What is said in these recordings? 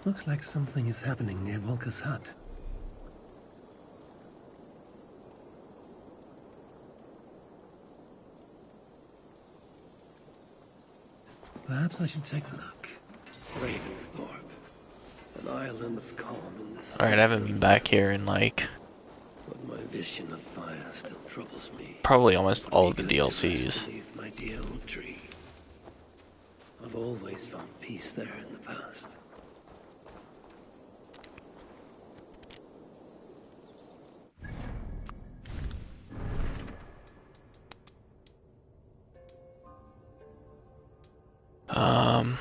Looks like something is happening near Volker's hut. Perhaps I should take a look. Ravensthorpe, an island of calm in this. Alright, I haven't been back here in like... But my vision of fire still troubles me. probably almost all of the DLCs. My dear old tree. I've always found peace there in the past.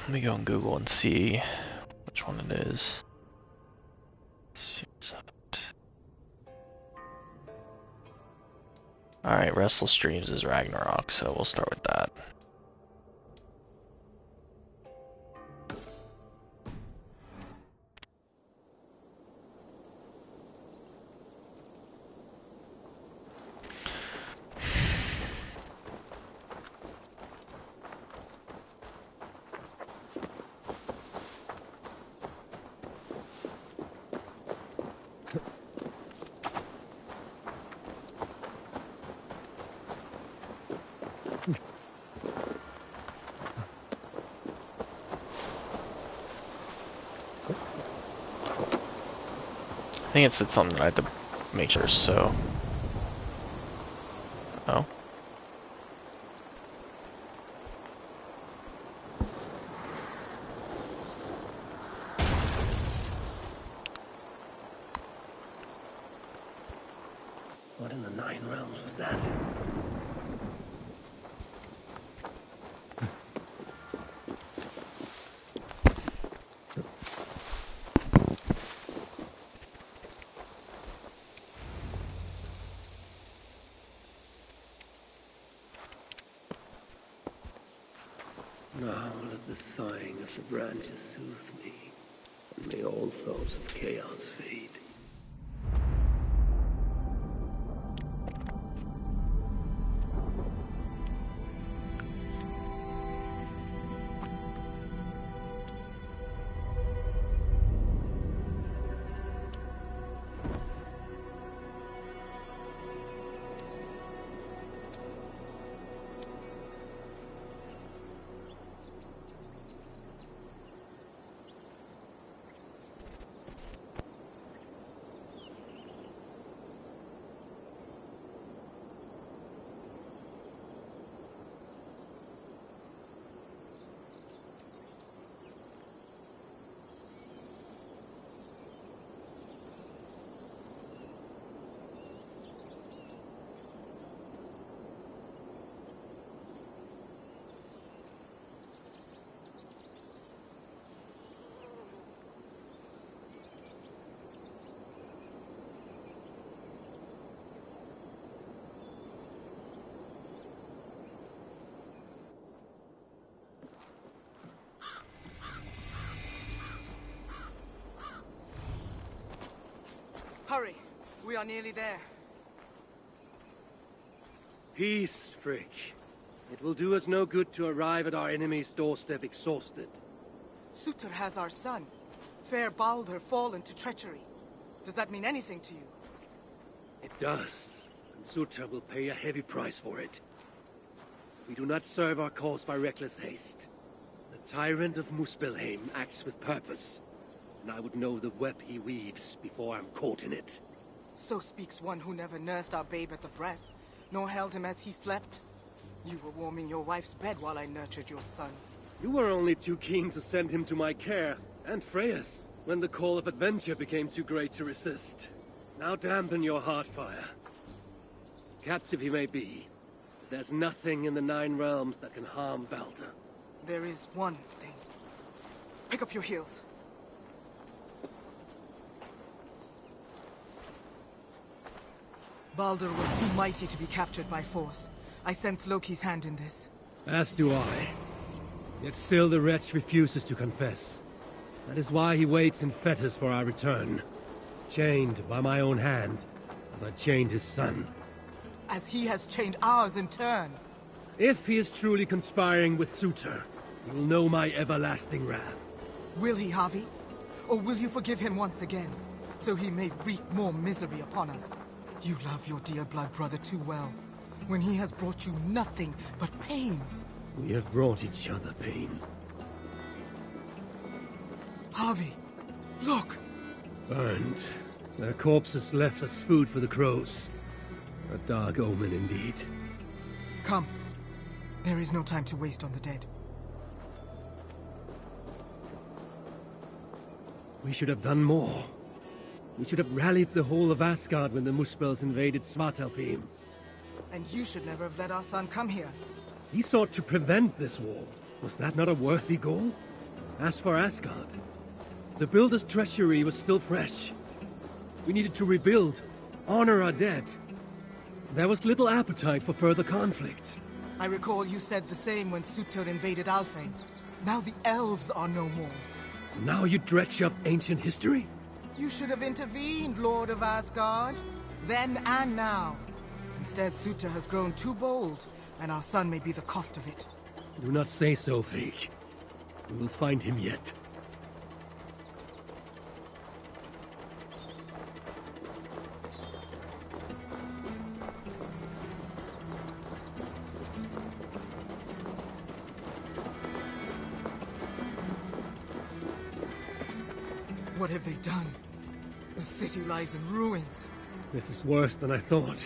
Let me go on Google and see which one it is. Alright, Restless Dreams is Ragnarok, so we'll start with that. I think it said something that I had to make sure, so... Oh. What in the Nine Realms was that? Now let the sighing of the branches soothe me, and may all thoughts of chaos fade. Hurry! We are nearly there. Peace, Frick. It will do us no good to arrive at our enemy's doorstep exhausted. Sutur has our son. Fair Baldur fallen to treachery. Does that mean anything to you? It does, and Sutur will pay a heavy price for it. We do not serve our cause by reckless haste. The tyrant of Muspelheim acts with purpose, and I would know the web he weaves before I'm caught in it. So speaks one who never nursed our babe at the breast, nor held him as he slept. You were warming your wife's bed while I nurtured your son. You were only too keen to send him to my care, and Freya's, when the call of adventure became too great to resist. Now dampen your heart fire. Captive he may be, but there's nothing in the Nine Realms that can harm Baldur. There is one thing. Pick up your heels. Baldur was too mighty to be captured by force. I sense Loki's hand in this. As do I. Yet still the wretch refuses to confess. That is why he waits in fetters for our return. Chained by my own hand, as I chained his son. As he has chained ours in turn. If he is truly conspiring with Sutur, he will know my everlasting wrath. Will he, Harvey? Or will you forgive him once again, so he may wreak more misery upon us? You love your dear blood brother too well, when he has brought you nothing but pain. We have brought each other pain. Harvey, look! Burned. Their corpses left as food for the crows. A dark omen indeed. Come. There is no time to waste on the dead. We should have done more. We should have rallied the whole of Asgard when the Muspels invaded Svartalfheim. And you should never have let our son come here. He sought to prevent this war. Was that not a worthy goal? As for Asgard, the Builder's treachery was still fresh. We needed to rebuild, honor our dead. There was little appetite for further conflict. I recall you said the same when Surtur invaded Alfheim. Now the elves are no more. Now you dredge up ancient history? You should have intervened, Lord of Asgard. Then and now. Instead, Surtur has grown too bold, and our son may be the cost of it. Do not say so, Frigg. We will find him yet. What have they done? The city lies in ruins. This is worse than I thought.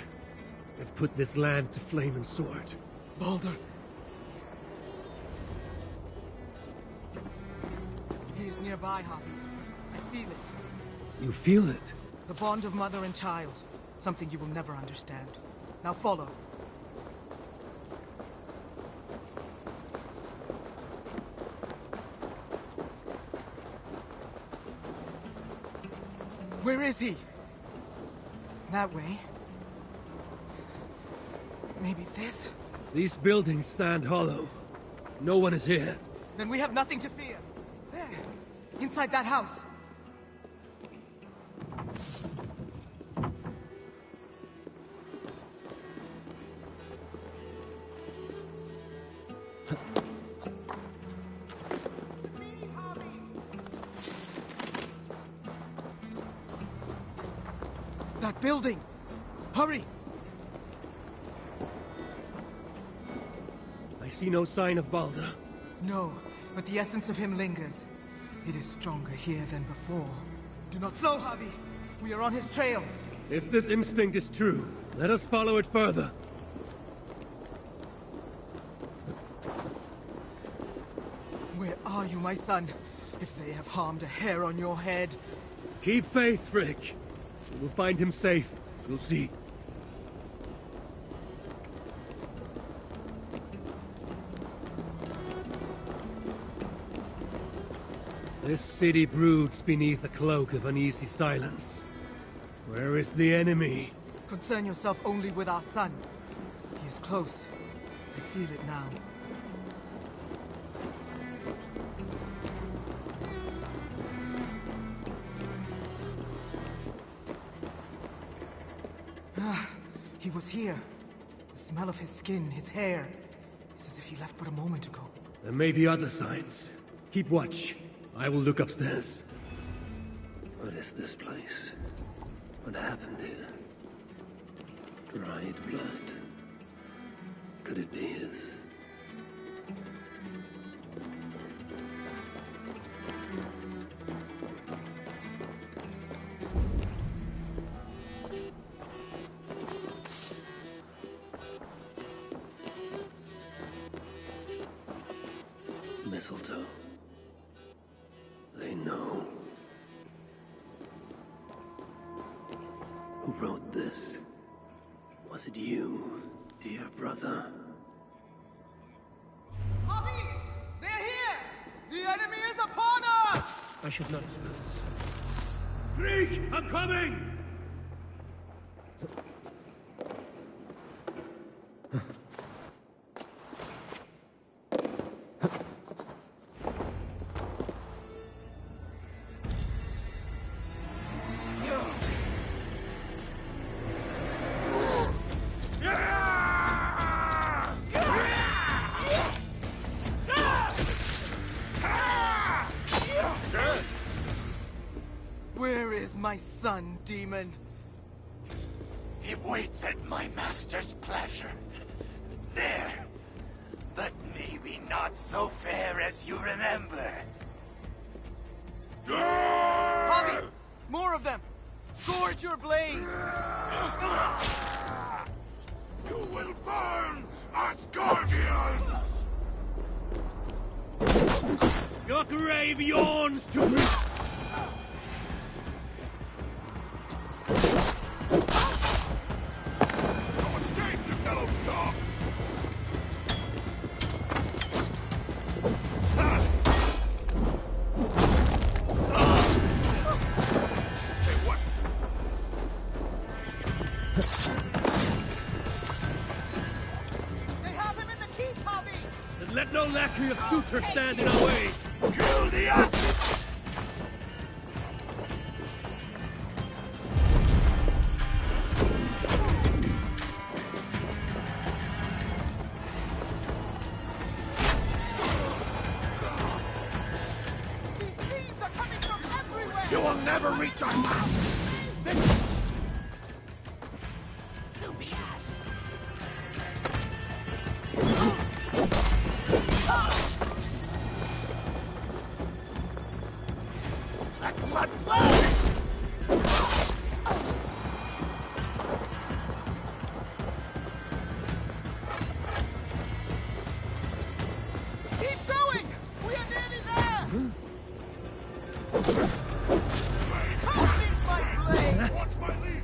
They've put this land to flame and sword. Baldur. He is nearby, Harvey. I feel it. You feel it? The bond of mother and child. Something you will never understand. Now follow. Where is he? That way. Maybe this? These buildings stand hollow. No one is here. Then we have nothing to fear. There. Inside that house. That building! Hurry! I see no sign of Baldur. No, but the essence of him lingers. It is stronger here than before. Do not slow, Harvey! We are on his trail! If this instinct is true, let us follow it further. Where are you, my son? If they have harmed a hair on your head... Keep faith, Frigg. We'll find him safe. We'll see. This city broods beneath a cloak of uneasy silence. Where is the enemy? Concern yourself only with our son. He is close. I feel it now. He was here. The smell of his skin, his hair. It's as if he left but a moment ago. There may be other signs. Keep watch. I will look upstairs. What is this place? What happened here? Dried blood. Could it be his? Mistletoe. They know. Who wrote this? Was it you, dear brother? Harvey! They're here! The enemy is upon us! I should not. Freak! I'm coming! my son, demon. It waits at my master's pleasure. There. But maybe not so fair as you remember. Bobby! More of them! Gorge your blade! You will burn as guardians! Your grave yawns to me! Let no lackey of suitor stand in our way! Kill the asses! These fiends are coming from everywhere! You will never reach our mouth! Soupy ass! Let blood flow! Keep going! We are nearly there! Come in, my blade! Watch my lead!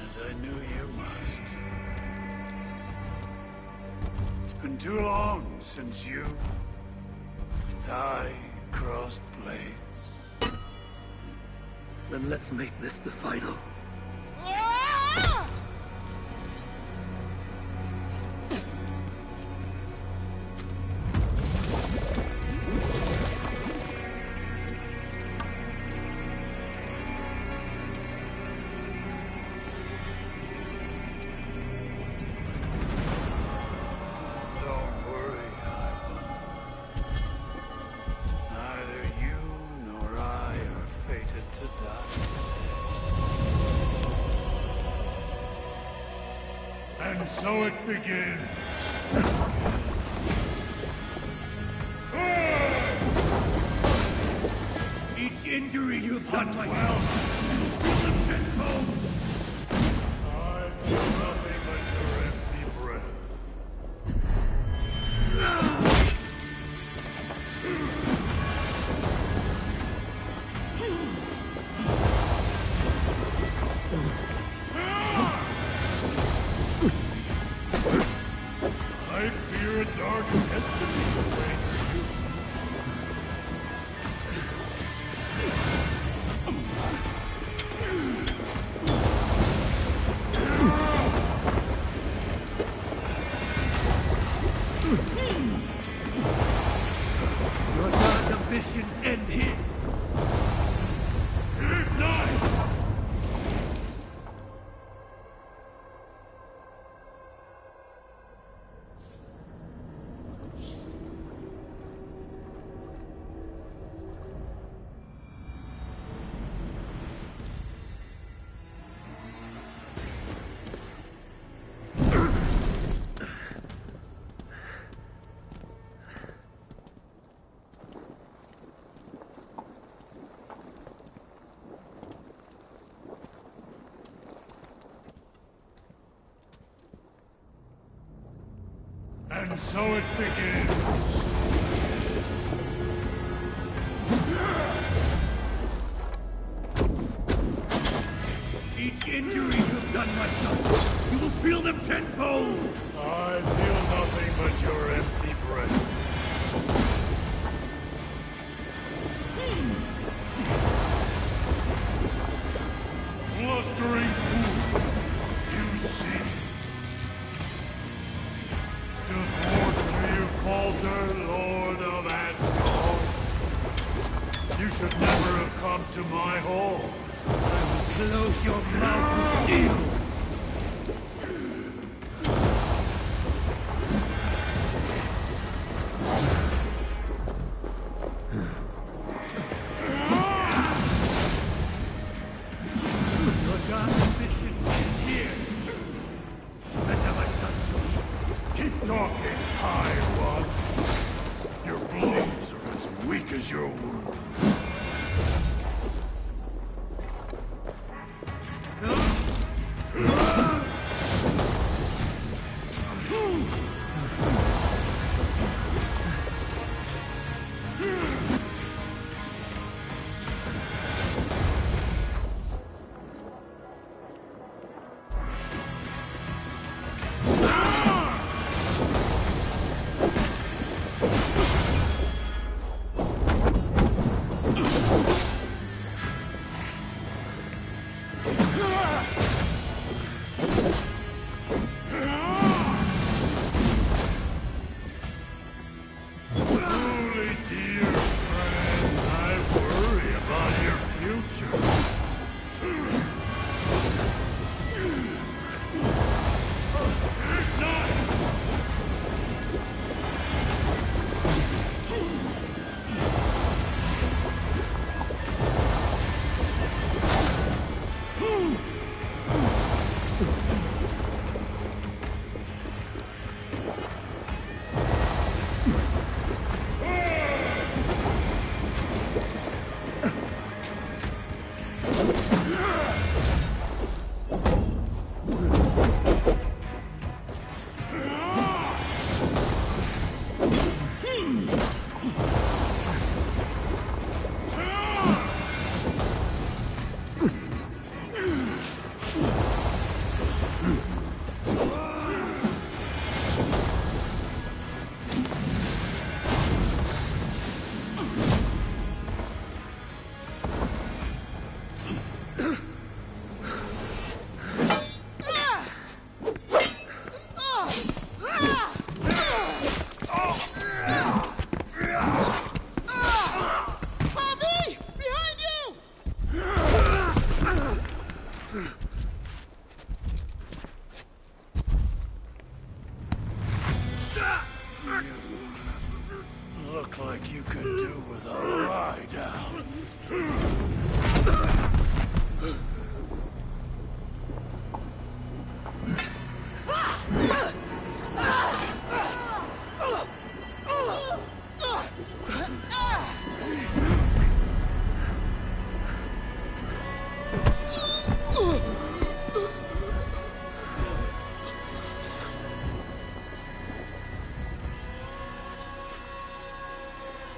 As I knew you must. It's been too long since you and I crossed blades. Then let's make this the final. And so it begins. Each injury you upon my Well, tenfold. I feel nothing but your empty breath. I fear a dark destiny awaits you. And so it begins. Each injury you've done, my son, you will feel them tenfold! I feel nothing but your empty breath. Blustering fool, you see. To thwart me you falter, Lord of Asgard. You should never have come to my hall. Close your mouth with steel! Your dark ambition is here! That's how I start to eat. Keep talking, High One. Your blows are as weak as your wounds. Look like you could do with a lie down.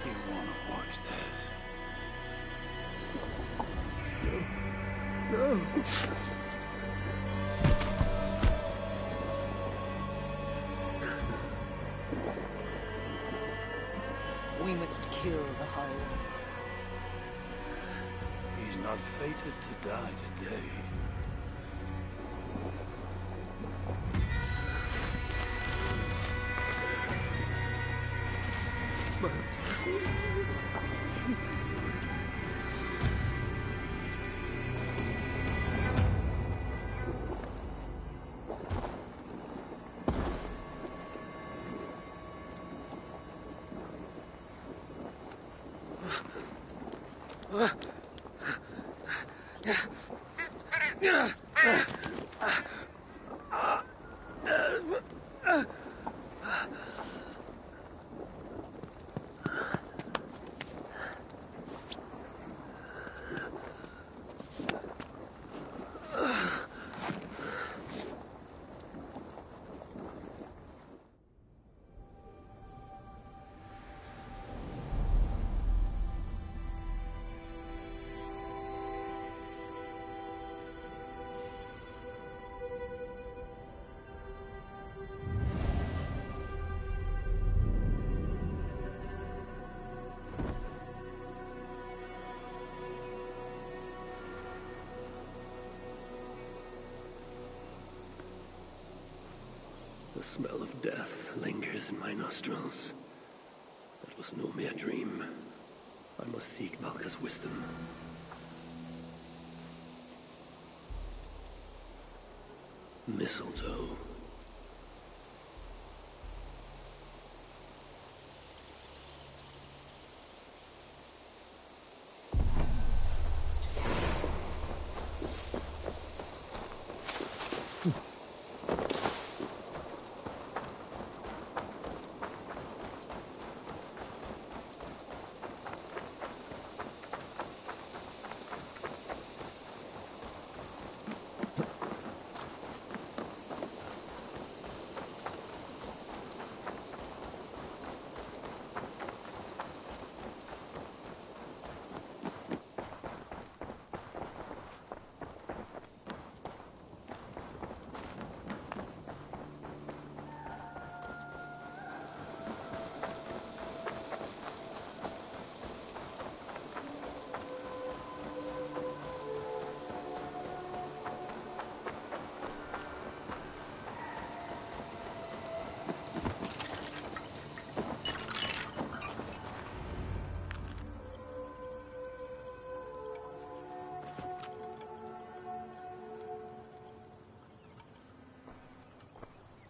You wanna watch this? No. We must kill the High One. He's not fated to die today. smell of death lingers in my nostrils. That was no mere dream. I must seek Valka's wisdom. Mistletoe.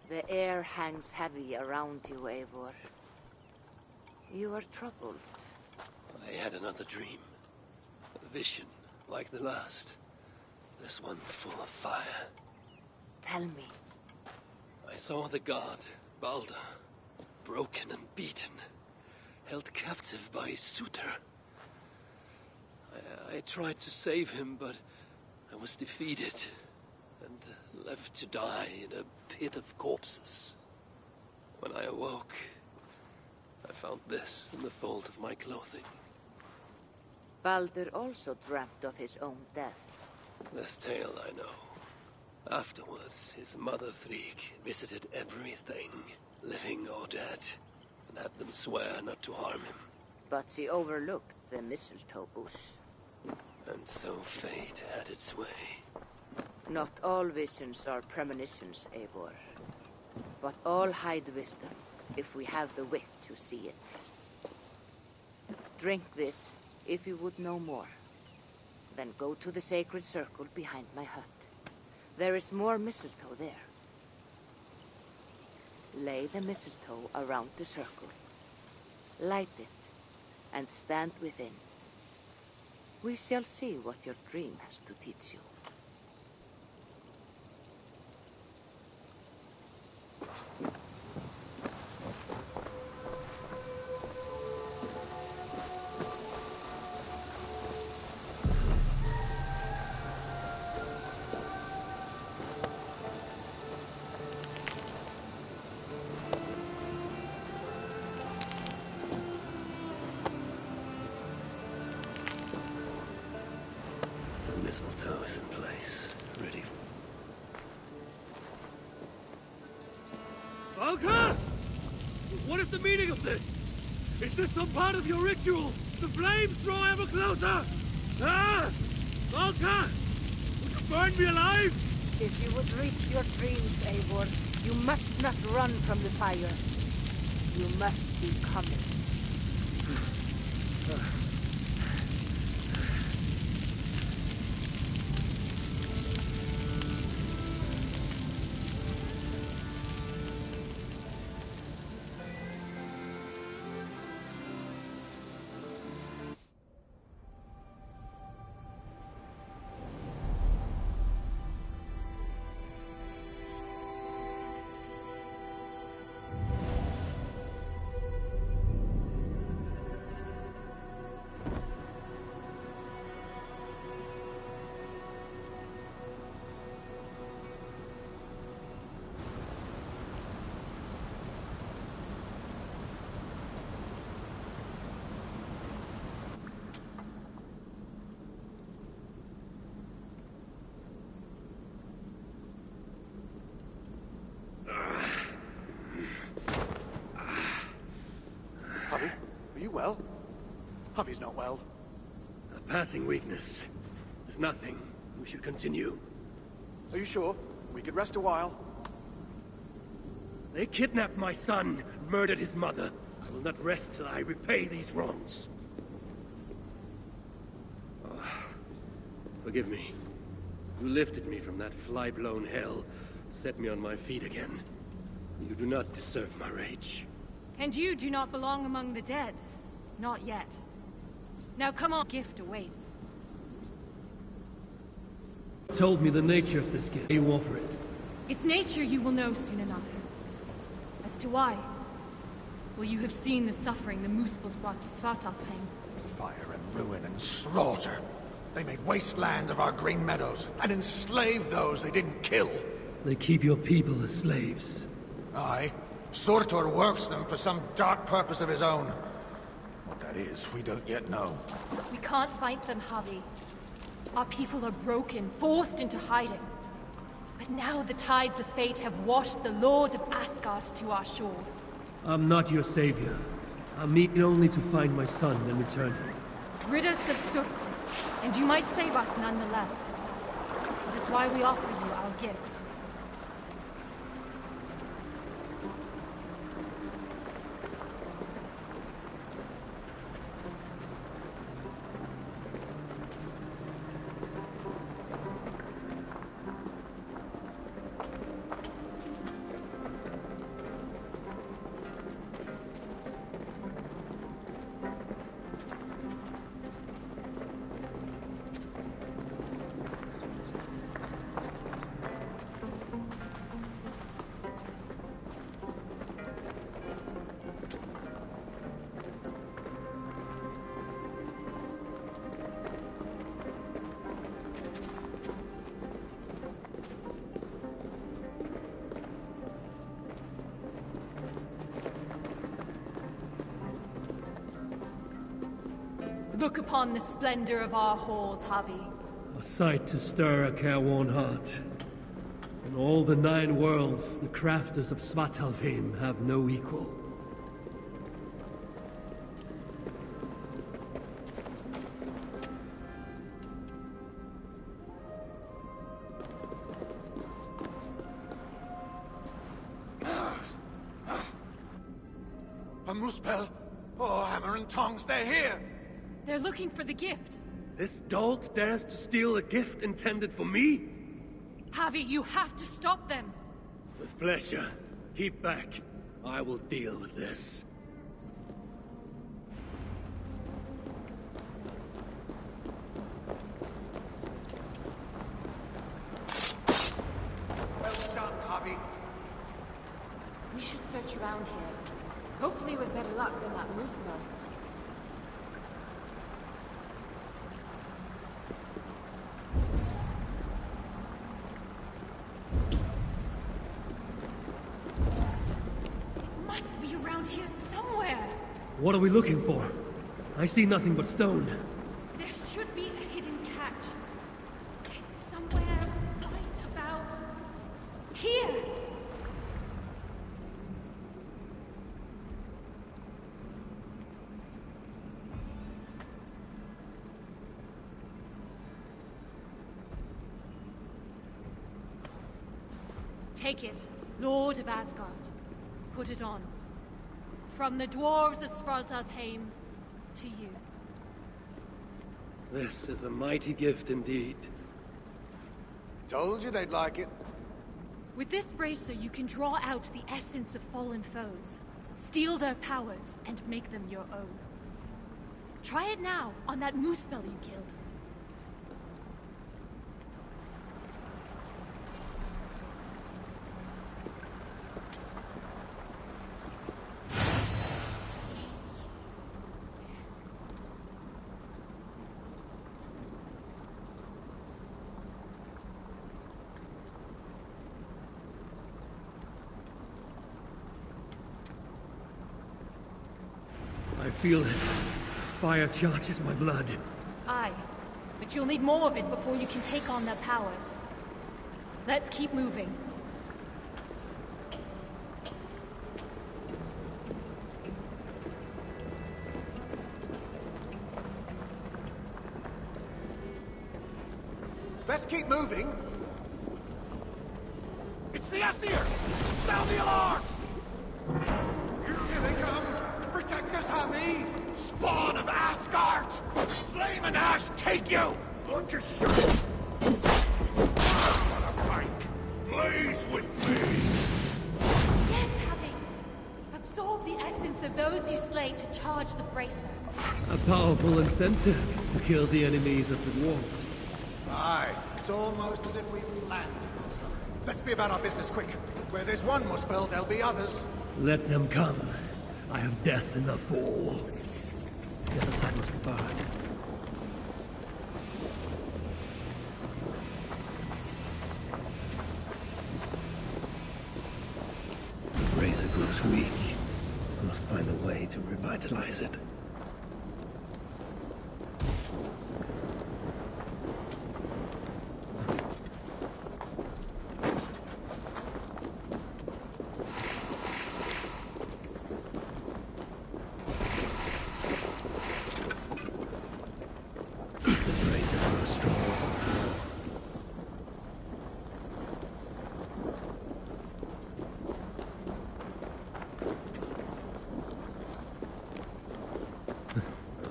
The air hangs heavy around you, Eivor. You are troubled. I had another dream. A vision, like the last. This one full of fire. Tell me. I saw the god, Balder, broken and beaten, held captive by his suitor. I tried to save him, but I was defeated and left to die in a pit of corpses. When I awoke, I found this in the fold of my clothing. Balder also dreamt of his own death. This tale I know. Afterwards, his mother Frigg visited everything, living or dead, and had them swear not to harm him. But she overlooked the mistletoe bush. And so fate had its way. Not all visions are premonitions, Eivor. But all hide wisdom, if we have the wit to see it. Drink this, if you would know more. Then go to the sacred circle behind my hut. There is more mistletoe there. Lay the mistletoe around the circle. Light it, and stand within. We shall see what your dream has to teach you. The mistletoe is in place, ready. Valka! What is the meaning of this? Is this some part of your ritual? The flames draw ever closer! Ah! Valka! Would you burn me alive? If you would reach your dreams, Eivor, you must not run from the fire. You must be coming. Hubby, are you well? Hubby's not well. A passing weakness. There's nothing. We should continue. Are you sure? We could rest a while. They kidnapped my son, murdered his mother. I will not rest till I repay these wrongs. Oh, forgive me. You lifted me from that fly-blown hell, set me on my feet again. You do not deserve my rage. And you do not belong among the dead. Not yet. Now come on, gift awaits. Told me the nature of this gift. You offer it. Its nature you will know soon enough. As to why, well, you have seen the suffering the Muspels brought to Svartalfheim. Fire and ruin and slaughter. They made wasteland of our green meadows, and enslaved those they didn't kill. They keep your people as slaves. Aye. Surtur works them for some dark purpose of his own. What that is, we don't yet know. We can't fight them, Javi. Our people are broken, forced into hiding. But now the tides of fate have washed the Lord of Asgard to our shores. I'm not your savior. I'm needing only to find my son and return him. Rid us of Surtur, and you might save us nonetheless. That is why we offer you our gift. Look upon the splendor of our halls, Javi. A sight to stir a careworn heart. In all the 9 worlds, the crafters of Svartalfheim have no equal. A Muspel? Oh, hammer and tongs, they're here! They're looking for the gift. This dolt dares to steal a gift intended for me? Javi, you have to stop them. With pleasure. Keep back. I will deal with this. Well done, Javi. We should search around here. Hopefully with better luck than that Muspel. What are we looking for? I see nothing but stone. There should be a hidden catch. It's somewhere right about here. Take it, Lord of Asgard. Put it on. From the dwarves of Svartalfheim to you. This is a mighty gift indeed. Told you they'd like it. With this bracer, you can draw out the essence of fallen foes, steal their powers, and make them your own. Try it now on that Muspel you killed. I feel it. Fire charges my blood. Aye, but you'll need more of it before you can take on their powers. Let's keep moving. Best keep moving. It's the Aesir! Sound the alarm! Here they come! Protect us, Happy! Spawn of Asgard! Flame and ash take you! Look at you! What a prank! Blaze with me! Yes, Happy! Absorb the essence of those you slay to charge the bracer. A powerful incentive to kill the enemies of the dwarves. Aye, it's almost as if we've planned. Let's be about our business quick. Where there's one Muspel, there'll be others. Let them come. I have death enough for all. The other side must be barred. The brazier grows weak. I must find a way to revitalize it.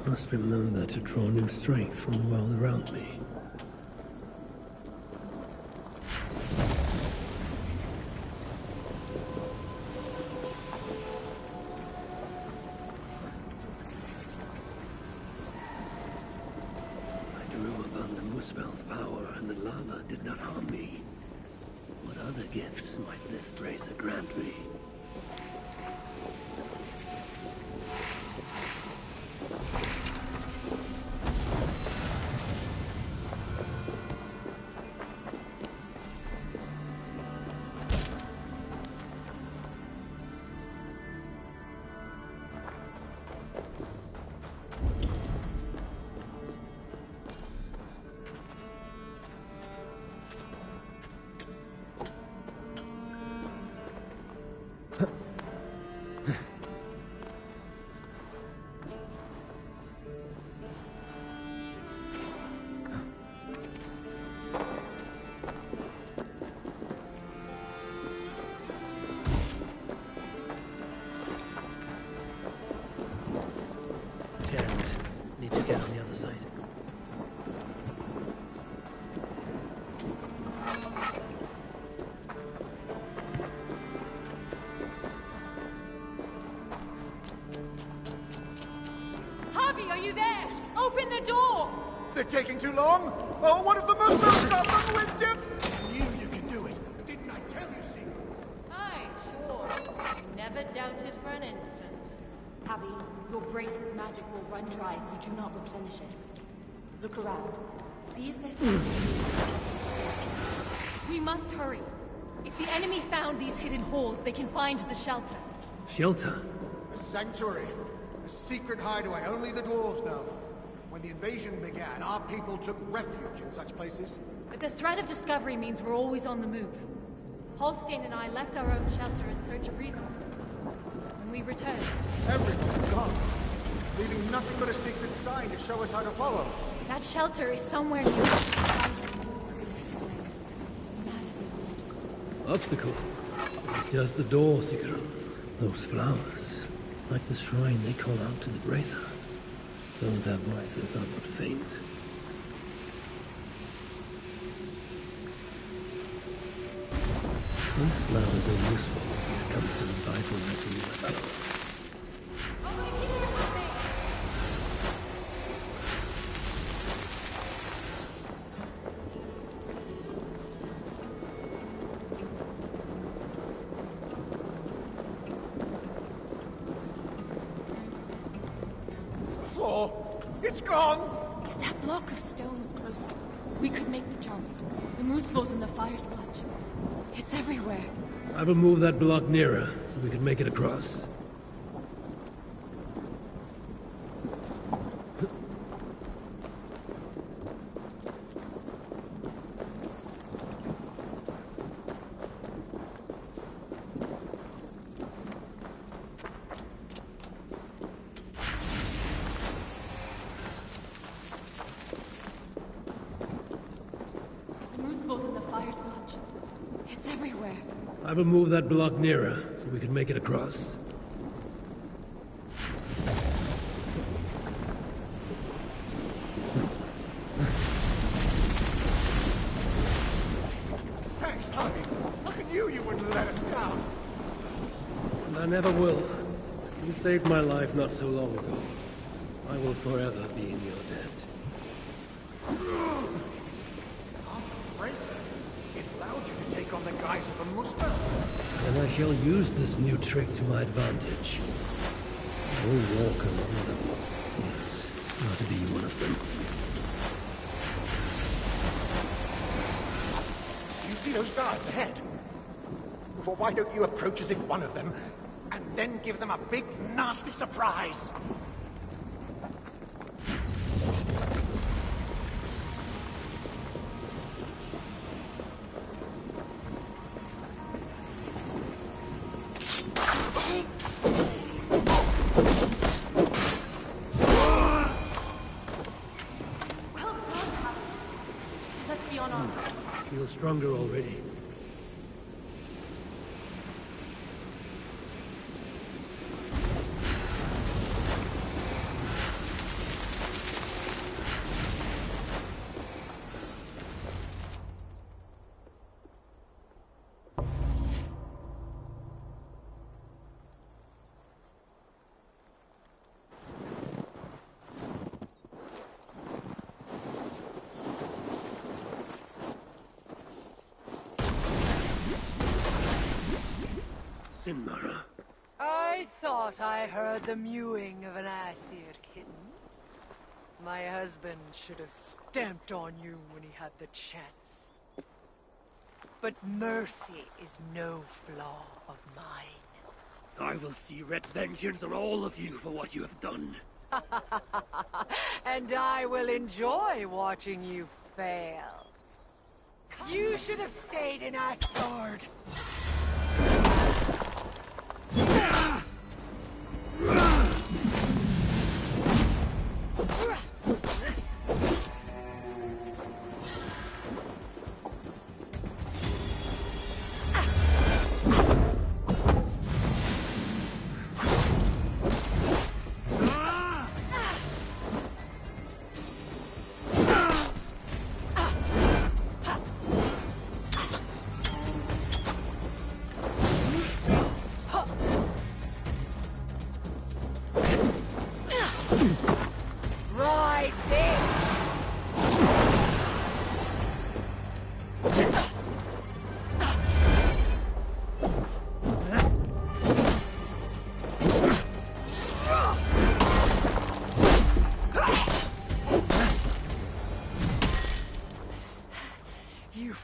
I must remember to draw new strength from the world around me. I drew upon the Muspel's power, and the lava did not harm me. What other gifts might this bracer grant me? Need to get on the other side. Harvey, are you there? Open the door! They're taking too long? Oh, one of the Muspels stop them with him! I knew you could do it. Didn't I tell you, Secret? Aye, sure. Never doubted for an instant. Javi, your brace's magic will run dry if you do not replenish it. Look around. See if there's something. We must hurry. If the enemy found these hidden holes, they can find the shelter. Shelter? A sanctuary. A secret hideaway only the dwarves know. When the invasion began, our people took refuge in such places. But the threat of discovery means we're always on the move. Holstein and I left our own shelter in search of resources. When we returned, Everything's gone, leaving nothing but a secret sign to show us how to follow. that shelter is somewhere near us. Obstacle? It's just the door, Sigurd. Those flowers. Like the shrine they call out to the bracer. Though their voices are but faint. These flowers are useful when it comes to revitalizing the weapon. Floor, it's gone! If that block of stone was closer, we could make the jump. The moose balls in the fire sludge. It's everywhere. I will move that block nearer so we can make it across. The moose balls in the fire sludge. It's everywhere. I will move that block nearer so we can make it across. Thanks, Harvey. I knew you wouldn't let us down. And I never will. You saved my life not so long ago. I will forever be in your debt. It allowed you to take on the guise of a Muspel. And I shall use this new trick to my advantage. I will walk among them. Yes, not to be one of them. You see those guards ahead? Well, why don't you approach as if one of them, and then give them a big, nasty surprise? Feel stronger already. Sinmara. I thought I heard the mewing of an Aesir kitten. My husband should have stamped on you when he had the chance. But mercy is no flaw of mine. I will see red vengeance on all of you for what you have done. And I will enjoy watching you fail. You should have stayed in Asgard.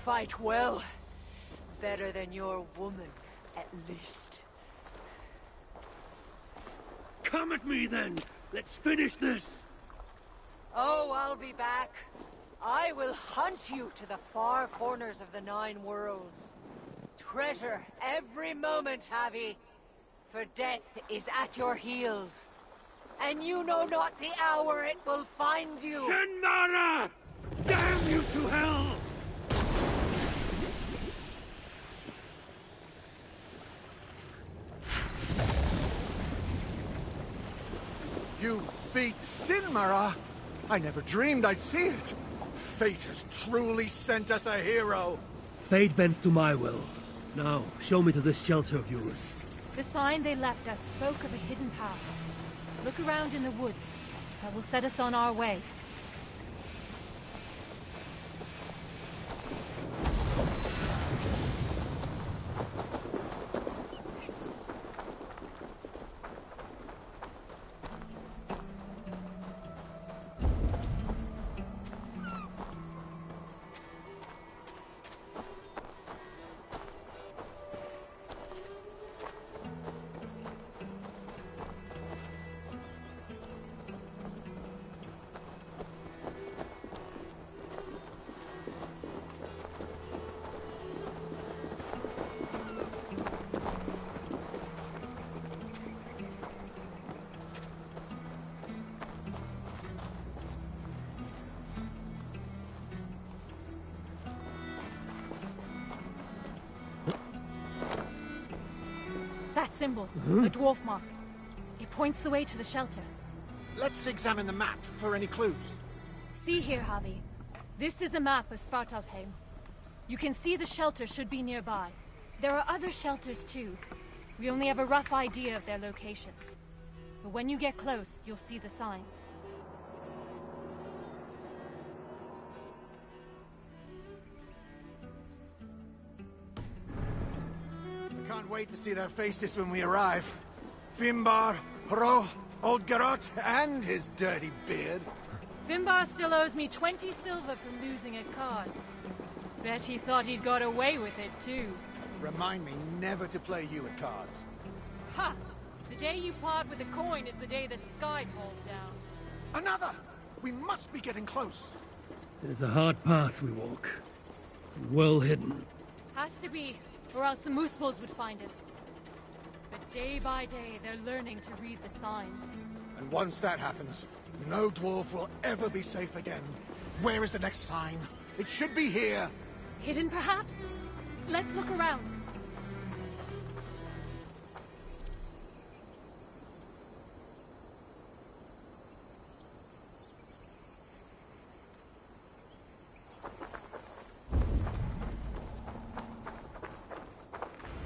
Fight well. Better than your woman, at least. Come at me then! Let's finish this! Oh, I'll be back. I will hunt you to the far corners of the 9 worlds. Treasure every moment, Javi. For death is at your heels. And you know not the hour it will find you. Sinmara! Damn you to hell! You beat Sinmara? I never dreamed I'd see it. Fate has truly sent us a hero. Fate bends to my will. Now, show me to this shelter of yours. The sign they left us spoke of a hidden path. Look around in the woods. That will set us on our way. symbol, a dwarf mark. It points the way to the shelter. Let's examine the map for any clues. See here, Javi. This is a map of Svartalfheim. You can see the shelter should be nearby. There are other shelters too. We only have a rough idea of their locations. But when you get close, you'll see the signs. Can't wait to see their faces when we arrive. Finbar, Hro, old Garot, and his dirty beard. Finbar still owes me 20 silver from losing at cards. Bet he thought he'd got away with it too. Remind me never to play you at cards. Ha! The day you part with a coin is the day the sky falls down. Another! We must be getting close. It is a hard path we walk. Well hidden. Has to be, or else the Moosepals would find it. But day by day, they're learning to read the signs. And once that happens, no dwarf will ever be safe again. Where is the next sign? It should be here. Hidden, perhaps? Let's look around.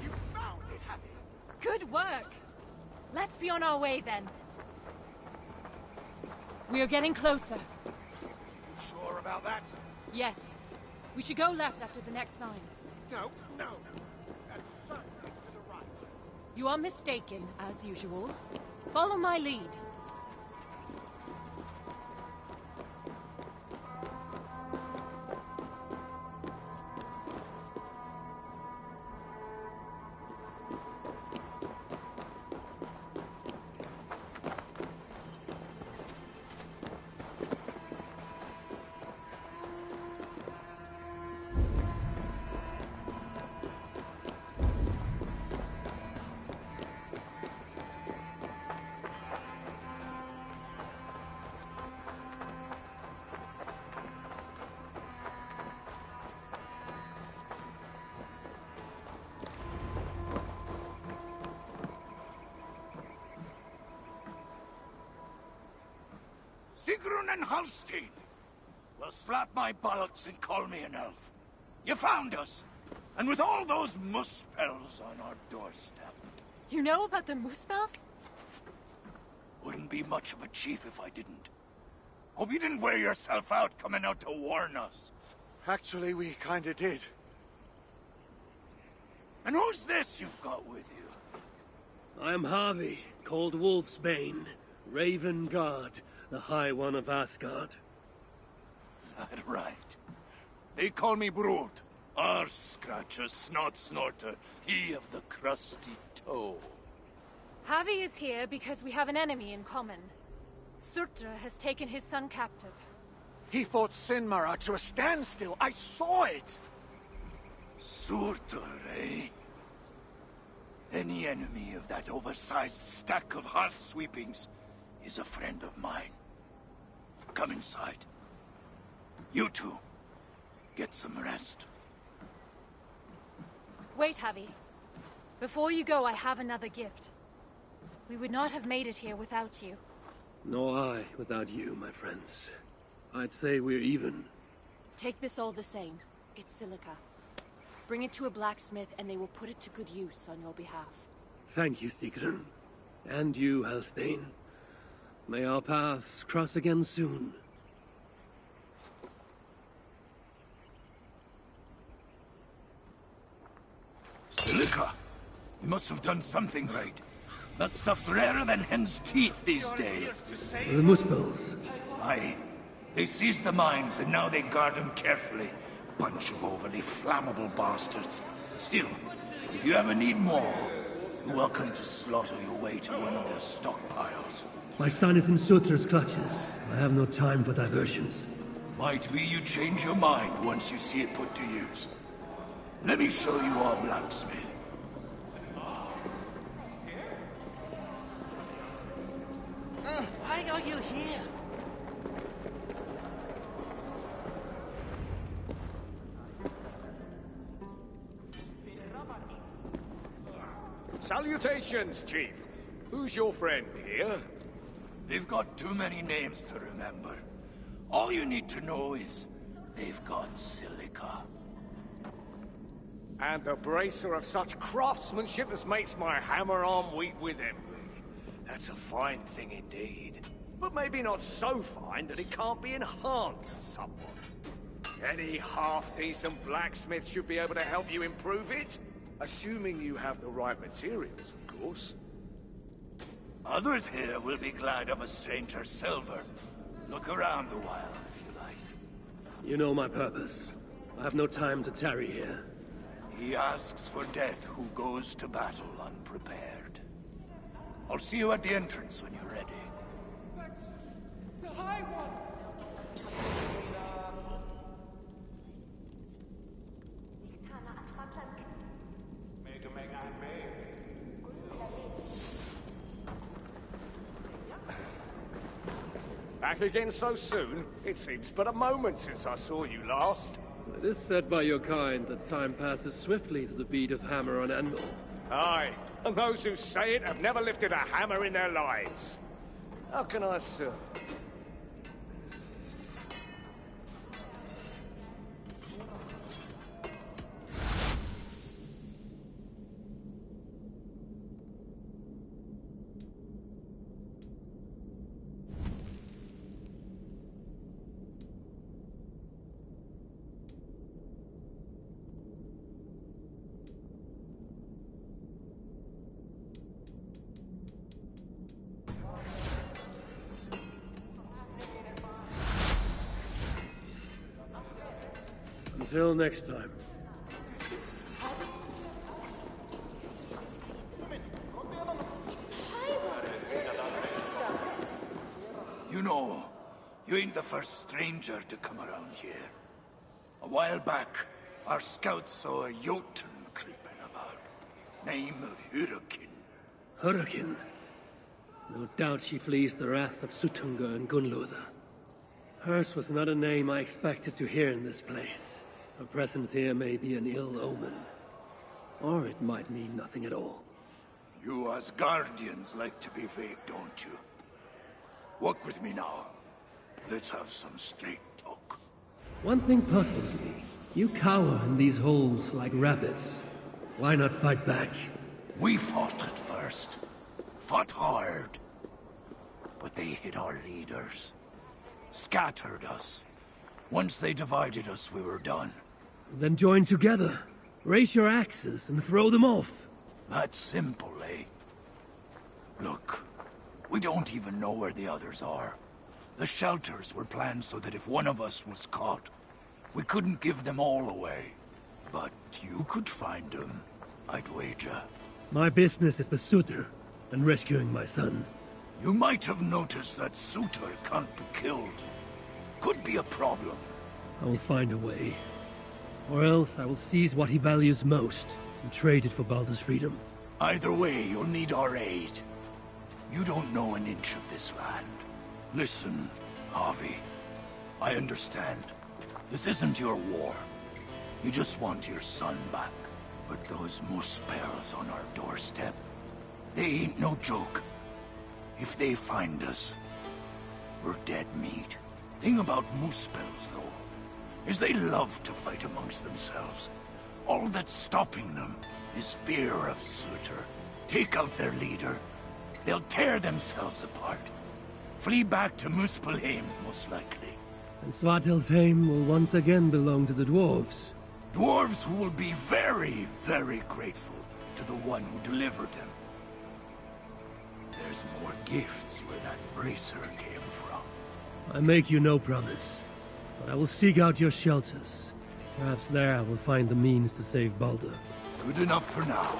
You found it, Happy. Good work! Let's be on our way then. We are getting closer. Sure about that? Yes. We should go left after the next sign. No, no. That's certainly to the right. You are mistaken, as usual. Follow my lead. Sigrun and Halstein! Well, slap my bollocks and call me an elf. You found us! And with all those muspels on our doorstep. You know about the Moosepals? Wouldn't be much of a chief if I didn't. Hope you didn't wear yourself out coming out to warn us. Actually, we kinda did. And who's this you've got with you? I am Harvey, called Wolfsbane, Raven Guard, the High One of Asgard. That right. They call me Brood. Arse Scratcher, Snot Snorter, he of the crusty toe. Javi is here because we have an enemy in common. Surtra has taken his son captive. He fought Sinmara to a standstill. I saw it! Surtur, eh? Any enemy of that oversized stack of hearth sweepings is a friend of mine. Come inside. You two, get some rest. Wait, Javi. Before you go, I have another gift. We would not have made it here without you. Nor I without you, my friends. I'd say we're even. Take this all the same. It's silica. Bring it to a blacksmith and they will put it to good use on your behalf. Thank you, Sigrun. And you, Halstein. May our paths cross again soon. Silica? You must have done something right. That stuff's rarer than hen's teeth these days. The Muspels. Aye. They seized the mines and now they guard them carefully. Bunch of overly flammable bastards. Still, if you ever need more, you're welcome to slaughter your way to one of their stockpiles. My son is in Surtur's clutches. I have no time for diversions. Might be you change your mind once you see it put to use. Let me show you our blacksmith. Why are you here? Salutations, Chief. Who's your friend here? They've got too many names to remember. All you need to know is they've got silica. And the bracer of such craftsmanship as makes my hammer arm weak with envy. That's a fine thing indeed. But maybe not so fine that it can't be enhanced somewhat. Any half-decent blacksmith should be able to help you improve it. Assuming you have the right materials, of course. Others here will be glad of a stranger's silver. Look around a while, if you like. You know my purpose. I have no time to tarry here. He asks for death who goes to battle unprepared. I'll see you at the entrance when you're ready. That's the High One! Back again so soon? It seems but a moment since I saw you last. It is said by your kind that time passes swiftly to the beat of hammer on anvil. Aye, and those who say it have never lifted a hammer in their lives. How can I serve? Until next time. You know, you ain't the first stranger to come around here. A while back, our scouts saw a Jotun creeping about. Name of Hurricane. Hurricane? No doubt she flees the wrath of Sutunga and Gunlother. Hers was not a name I expected to hear in this place. Her presence here may be an ill omen. Or it might mean nothing at all. You as guardians like to be vague, don't you? Walk with me now. Let's have some straight talk. One thing puzzles me. You cower in these holes like rabbits. Why not fight back? We fought at first. Fought hard. But they hit our leaders. Scattered us. Once they divided us, we were done. Then join together. Raise your axes and throw them off. That's simple, eh? Look, we don't even know where the others are. The shelters were planned so that if one of us was caught, we couldn't give them all away. But you could find them, I'd wager. My business is with Sutur and rescuing my son. You might have noticed that Sutur can't be killed. Could be a problem. I will find a way. Or else I will seize what he values most and trade it for Baldur's freedom. Either way, you'll need our aid. You don't know an inch of this land. Listen, Harvey. I understand. This isn't your war. You just want your son back. But those Muspels on our doorstep, they ain't no joke. If they find us, we're dead meat. Thing about Muspels, though, is they love to fight amongst themselves. All that's stopping them is fear of Sutur. Take out their leader, they'll tear themselves apart. Flee back to Muspelheim, most likely. And Svartalfheim will once again belong to the dwarves. Dwarves who will be very, very grateful to the one who delivered them. There's more gifts where that bracer came from. I make you no promise, but I will seek out your shelters. Perhaps there I will find the means to save Baldur. Good enough for now.